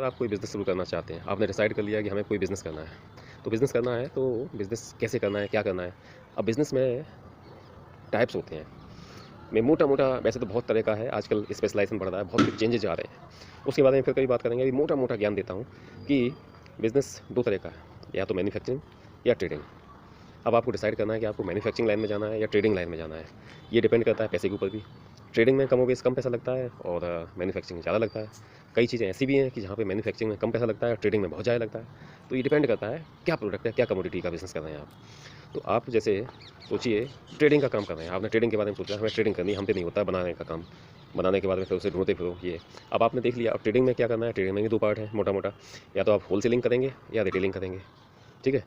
अगर आप कोई बिज़नेस शुरू करना चाहते हैं, आपने डिसाइड कर लिया कि हमें कोई बिज़नेस करना है। तो बिज़नेस करना है तो बिज़नेस कैसे करना है, क्या करना है? अब बिज़नेस में टाइप्स होते हैं। मैं मोटा-मोटा वैसे तो बहुत तरह का है, आजकल स्पेशलाइज़ेशन बढ़ रहा है, बहुत चेंजेज़ आ रहे हैं। उसके बारे में फिर कभी बात करेंगे। अभी मोटा-मोटा ज्ञान देता हूँ कि बिज़नेस 2 तरह का है, या तो मैन्युफैक्चरिंग या ट्रेडिंग। अब आपको डिसाइड करना है कि आपको मैन्युफैक्चरिंग लाइन में जाना है या ट्रेडिंग लाइन में जाना है। ये डिपेंड करता है पैसे के ऊपर भी। ट्रेडिंग में कमोबेश कम पैसा लगता है और मैन्युफैक्चरिंग में ज़्यादा लगता है। कई चीज़ें ऐसी भी हैं कि जहाँ पे मैन्युफैक्चरिंग में कम पैसा लगता है और ट्रेडिंग में बहुत ज़्यादा लगता है। तो ये डिपेंड करता है क्या प्रोडक्ट है, क्या कमोडिटी का बिज़नेस कर रहे हैं आप। तो आप जैसे सोचिए ट्रेडिंग का काम कर रहे हैं, आपने ट्रेडिंग के बारे में सोचा हमें ट्रेडिंग करनी है, हमसे नहीं होता बनाने का काम। बनाने के बाद में फिर उसे ढूँढते फिरो ये। अब आपने देख लिया अब ट्रेडिंग में क्या करना है, ट्रेडिंग में भी 2 पार्ट है मोटा-मोटा। या तो आप होलसेलिंग करेंगे या रिटेलिंग करेंगे, ठीक है?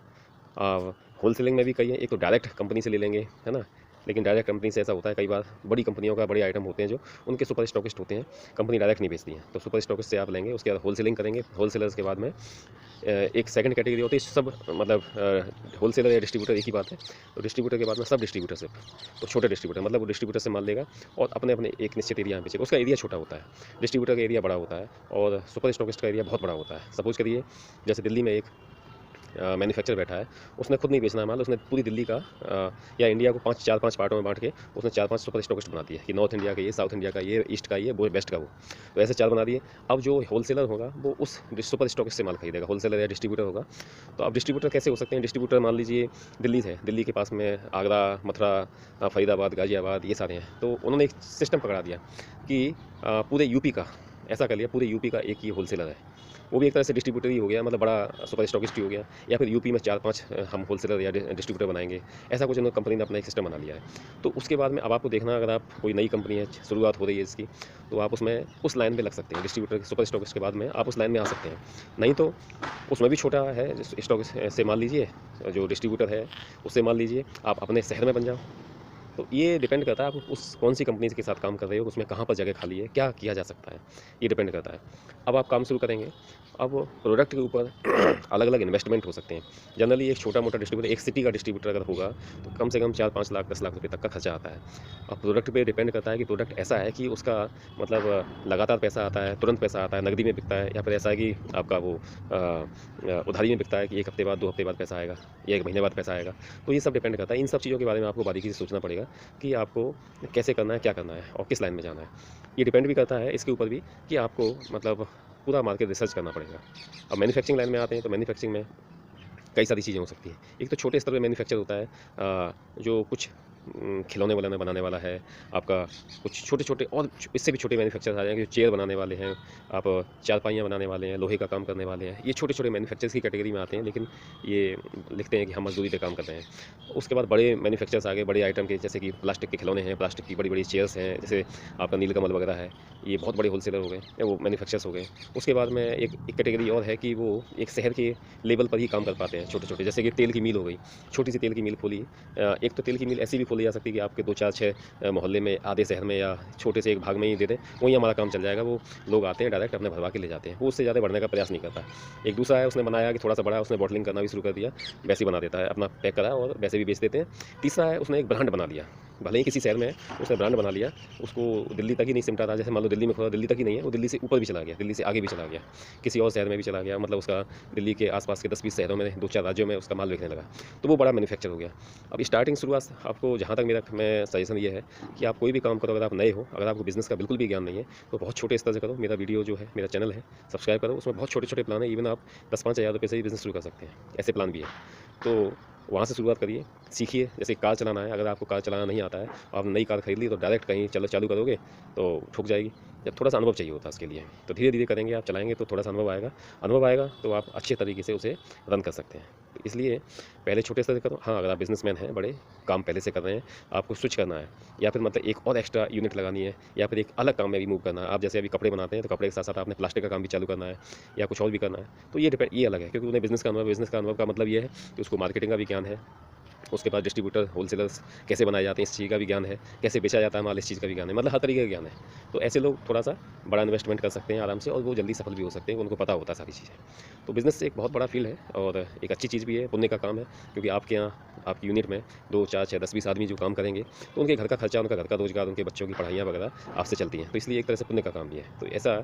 होलसेलिंग में भी कई हैं, एक तो डायरेक्ट कंपनी से ले लेंगे, है ना? लेकिन डायरेक्ट कंपनी से ऐसा होता है कई बार बड़ी कंपनियों का बड़े आइटम होते हैं जो उनके सुपर स्टॉकिस्ट होते हैं, कंपनी डायरेक्ट नहीं बेचती है। तो सुपर स्टॉकिस्ट से आप लेंगे, उसके बाद होलसेलिंग करेंगे, होलसेलर्स के बाद में एक सेकंड कैटेगरी होती है सब मतलब होलसेलर या डिस्ट्रीब्यूटर एक ही बात है। तो डिस्ट्रीब्यूटर के बाद में सब डिस्ट्रीब्यूटरशिप, तो छोटे डिस्ट्रीब्यूटर मतलब वो डिस्ट्रीब्यूटर से माल लेगा और अपने-अपने एक निश्चित एरिया में बेचेगा। उसका एरिया छोटा होता है, डिस्ट्रीब्यूटर का एरिया बड़ा होता है और सुपर स्टॉकिस्ट का एरिया बहुत बड़ा होता है। सपोज़ करिए जैसे दिल्ली में एक मैन्युफैक्चरर बैठा है, उसने खुद नहीं बेचना है माल, उसने पूरी दिल्ली का या इंडिया को 5 4-5 पार्टों में बाँट के उसने 4-5 सुपर स्टॉकिस्ट बना दिए कि नॉर्थ इंडिया का ये, साउथ इंडिया का ये, ईस्ट का ये, वो वेस्ट का वो। तो ऐसे 4 बना दिए। अब जो होलसेलर होगा वो उस सुपर स्टॉकिस्ट से माल खरीदेगा, होलसेलर या डिस्ट्रीब्यूटर होगा। तो अब डिस्ट्रीब्यूटर कैसे हो सकते हैं? डिस्ट्रीब्यूटर मान लीजिए दिल्ली है, दिल्ली के पास में आगरा, मथुरा, फरीदाबाद, गाज़ियाबाद ये सारे हैं। तो उन्होंने एक सिस्टम पकड़ा दिया कि पूरे यूपी का, ऐसा कर लिया पूरे यूपी का एक ही होलसेलर है। वो भी एक तरह से डिस्ट्रीब्यूटर ही हो गया, मतलब बड़ा सुपर स्टॉकिस्ट ही हो गया। या फिर यूपी में 4-5 हम होलसेलर या डिस्ट्रीब्यूटर बनाएँगे। ऐसा कुछ उन्होंने कंपनी ने अपना एक सिस्टम बना लिया है। तो उसके बाद में अब आपको देखना अगर आप कोई नई कंपनी है, शुरुआत हो रही है इसकी, तो आप उसमें उस लाइन में लग सकते हैं। डिस्ट्रीब्यूटर, सुपर स्टॉकिस्ट के बाद में आप उस लाइन में आ सकते हैं। नहीं तो उसमें भी छोटा है स्टॉकिस्ट से मान लीजिए, जो डिस्ट्रीब्यूटर है उससे मान लीजिए, आप अपने शहर में बन जाओ। तो ये डिपेंड करता है आप उस कौन-सी कंपनी के साथ काम कर रहे हो, उसमें कहाँ पर जगह खाली है, क्या किया जा सकता है, ये डिपेंड करता है। अब आप काम शुरू करेंगे, अब प्रोडक्ट के ऊपर अलग-अलग इन्वेस्टमेंट हो सकते हैं। जनरली एक छोटा-मोटा डिस्ट्रीब्यूटर, एक सिटी का डिस्ट्रीब्यूटर अगर होगा, तो कम से कम 4-5 लाख, 10 लाख रुपए तक का खर्चा आता है। अब प्रोडक्ट पे डिपेंड करता है कि प्रोडक्ट ऐसा है कि उसका मतलब लगातार पैसा आता है, तुरंत पैसा आता है, नकदी में बिकता है या फिर ऐसा है कि आपका वो उधारी में बिकता है कि 1 हफ्ते बाद, 2 हफ्ते बाद पैसा आएगा या 1 महीने बाद पैसा आएगा। तो ये सब डिपेंड करता है। इन सब चीज़ों के बारे में आपको बारीकी से सोचना पड़ेगा कि आपको कैसे करना है, क्या करना है और किस लाइन में जाना है। ये डिपेंड भी करता है इसके ऊपर भी कि आपको मतलब पूरा मार्केट रिसर्च करना पड़ेगा। अब मैन्युफैक्चरिंग लाइन में आते हैं तो मैन्युफैक्चरिंग में कई सारी चीज़ें हो सकती हैं। एक तो छोटे स्तर पे मैन्युफैक्चर होता है जो कुछ खिलौने वलौने बनाने वाला है, आपका कुछ छोटे-छोटे और इससे भी छोटे मैन्युफैक्चरर्स आ जाएँगे जो चेयर बनाने वाले हैं, आप चारपाइयाँ बनाने वाले हैं, लोहे का काम करने वाले हैं। ये छोटे-छोटे मैन्युफैक्चरर्स की कैटेगरी में आते हैं, लेकिन ये लिखते हैं कि हम मज़दूरी पे काम कर रहे हैं। उसके बाद बड़े मैन्युफैक्चरर्स आ गए, बड़े आइटम के जैसे कि प्लास्टिक के खिलौने हैं, प्लास्टिक की बड़ी-बड़ी चेयर्स हैं, जैसे आपका नीलकमल वगैरह है। ये बहुत बड़े होलसेलर हो गए, वो मैन्युफैक्चरर्स हो गए। उसके बाद में एक कैटेगरी और है कि वो एक शहर के लेवल पर ही काम कर पाते हैं छोटे-छोटे, जैसे कि तेल की मिल हो गई, छोटी-सी तेल की मिल खोली। एक तो तेल की मिल ऐसी भी खोली जा सकती है कि आपके 2, 4, 6 मोहल्ले में, आधे शहर में या छोटे से एक भाग में ही दे दें, वहीं हमारा काम चल जाएगा। वो लोग आते हैं डायरेक्ट अपने भरवा के ले जाते हैं, वो उससे ज़्यादा बढ़ने का प्रयास नहीं करता। एक दूसरा है उसने बनाया कि थोड़ा-सा बड़ा, उसने बॉटलिंग करना भी शुरू कर दिया, वैसे ही बना देता है, अपना पैक करा और वैसे भी बेच देते हैं। तीसरा है उसने एक ब्रांड बना लिया, भले ही किसी शहर में है, उसने ब्रांड बना लिया, उसको दिल्ली तक ही नहीं सिमटा था। जैसे मान लो दिल्ली में खोला, दिल्ली तक ही नहीं है, वो दिल्ली से ऊपर भी चला गया, दिल्ली से आगे भी चला गया, किसी और शहर में भी चला गया, मतलब उसका दिल्ली के आस-पास के 10-20 शहरों में, 2-4 राज्यों में उसका माल बिकने लगा। तो वो बड़ा मैन्युफैक्चर हो गया। अब स्टार्टिंग शुरुआत आपको जहाँ तक मेरा मैं सजेशन ये है कि आप कोई भी काम करो, अगर आप नए हो, अगर आपको बिज़नेस का बिल्कुल भी ज्ञान नहीं है, तो बहुत छोटे स्तर से करो। मेरा वीडियो जो है, मेरा चैनल है, सब्सक्राइब करो, उसमें बहुत छोटे-छोटे प्लान है, इवन आप 10-5 हज़ार रुपए से ही बिज़नेस शुरू कर सकते हैं, ऐसे प्लान भी है। तो वहाँ से शुरुआत करिए, सीखिए। जैसे कार चलाना है, अगर आपको कार चलाना नहीं आता है, आप नई कार खरीद ली तो डायरेक्ट कहीं चलो चालू करोगे तो ठुक जाएगी। जब थोड़ा-सा अनुभव चाहिए होता है उसके लिए, तो धीरे-धीरे करेंगे, आप चलाएँगे तो थोड़ा-सा अनुभव आएगा तो आप अच्छे तरीके से उसे रन कर सकते हैं। तो इसलिए पहले छोटे स्तर से करो। हाँ, अगर आप बिज़नेसमैन हैं, बड़े काम पहले से कर रहे हैं, आपको स्विच करना है या फिर मतलब एक और एक्स्ट्रा यूनिट लगानी है या फिर एक अलग काम में भी मूव करना है। आप जैसे अभी कपड़े बनाते हैं, तो कपड़े के साथ-साथ आपने प्लास्टिक का काम भी चालू करना है या कुछ और भी करना है, तो ये अलग है क्योंकि उन्हें बिज़नेस का अनुभव है। बिज़नेस का अनुभव का मतलब ये है कि उसको मार्केटिंग का भी ज्ञान है, उसके बाद डिस्ट्रीब्यूटर, होलसेलर्स कैसे बनाए जाते हैं इस चीज़ का भी ज्ञान है, कैसे बेचा जाता है माल इस चीज़ का भी ज्ञान है, मतलब हर तरीके का ज्ञान है। तो ऐसे लोग थोड़ा-सा बड़ा इन्वेस्टमेंट कर सकते हैं आराम से और वो जल्दी सफल भी हो सकते हैं, उनको पता होता है सारी चीज़ें। तो बिज़नेस एक बहुत बड़ा फ़ील्ड है और एक अच्छी चीज़ भी है, पुण्य का काम है, क्योंकि आपके यहाँ आपकी यूनिट में 2, 4, 6, 10, 20 आदमी जो काम करेंगे, तो उनके घर का खर्चा, उनका घर का रोज़गार, उनके बच्चों की पढ़ाइयाँ वगैरह आपसे चलती हैं। तो इसलिए एक तरह से पुण्य का काम भी है। तो ऐसा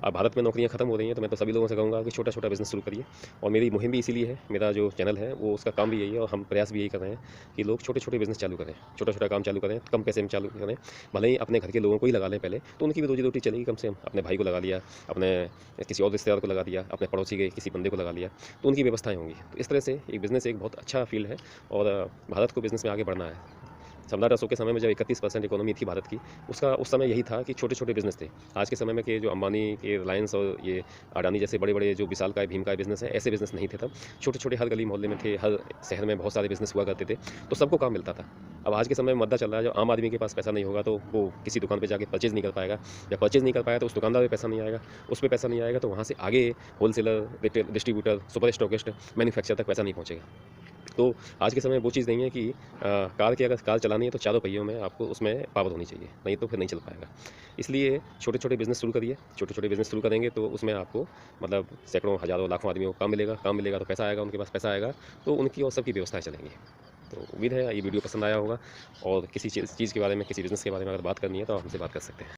अब भारत में नौकरियाँ खत्म हो रही हैं, तो मैं तो सभी लोगों से कहूँगा कि छोटा-छोटा बिज़नेस शुरू करिए और मेरी मुहिम भी इसीलिए है, मेरा जो चैनल है वो उसका काम भी यही है और हम प्रयास भी यही कर रहे हैं कि लोग छोटे-छोटे बिज़नेस चालू करें, छोटा-छोटा काम चालू करें, कम पैसे में चालू करें। भले ही अपने घर के लोगों को ही लगा लें पहले, तो उनकी भी रोज़ी-रोटी चलेगी कम से कम। अपने भाई को लगा लिया, अपने किसी और रिश्तेदार को लगा दिया, अपने पड़ोसी के किसी बंदे को लगा लिया, तो उनकी व्यवस्थाएँ होंगी। तो इस तरह से एक बिज़नेस एक बहुत अच्छा फ़ील्ड है और भारत को बिज़नेस में आगे बढ़ना है। सम्राट अशोक के समय में जब 31% इकोनॉमी थी भारत की, उसका उस समय यही था कि छोटे-छोटे बिज़नेस थे। आज के समय में के जो अंबानी के रिलायंस और ये अडानी जैसे बड़े-बड़े जो विशालकाय, भीमकाय बिज़नेस हैं, ऐसे बिज़नेस नहीं थे तब। छोटे-छोटे हर गली मोहल्ले में थे, हर शहर में बहुत सारे बिज़नेस हुआ करते थे, तो सबको काम मिलता था। अब आज के समय में मुद्दा चल रहा है, जो आम आदमी के पास पैसा नहीं होगा, तो वो किसी दुकान पे जाके परचेज़ नहीं कर पाएगा। जब परचेज़ नहीं कर पाएगा, तो उस दुकानदार पे पैसा नहीं आएगा, उस पे पैसा नहीं आएगा, तो वहाँ से आगे wholesaler, retail distributor, super stockist, manufacture तक पैसा नहीं पहुँचेगा। तो आज के समय में वो चीज़ नहीं है कि कार की अगर कार चलानी है तो चारों पहियों में आपको उसमें पावर होनी चाहिए, नहीं तो फिर नहीं चल पाएगा। इसलिए छोटे-छोटे बिज़नेस शुरू करिए, छोटे-छोटे बिज़नेस शुरू करेंगे तो उसमें आपको मतलब सैकड़ों, हज़ारों, लाखों आदमियों को काम मिलेगा तो पैसा आएगा, उनके पास पैसा आएगा, तो उनकी और सबकी व्यवस्थाएँ चलेंगी। तो उम्मीद है ये वीडियो पसंद आया होगा और किसी चीज़ के बारे में, किसी बिज़नेस के बारे में अगर बात करनी है तो आप हमसे बात कर सकते हैं।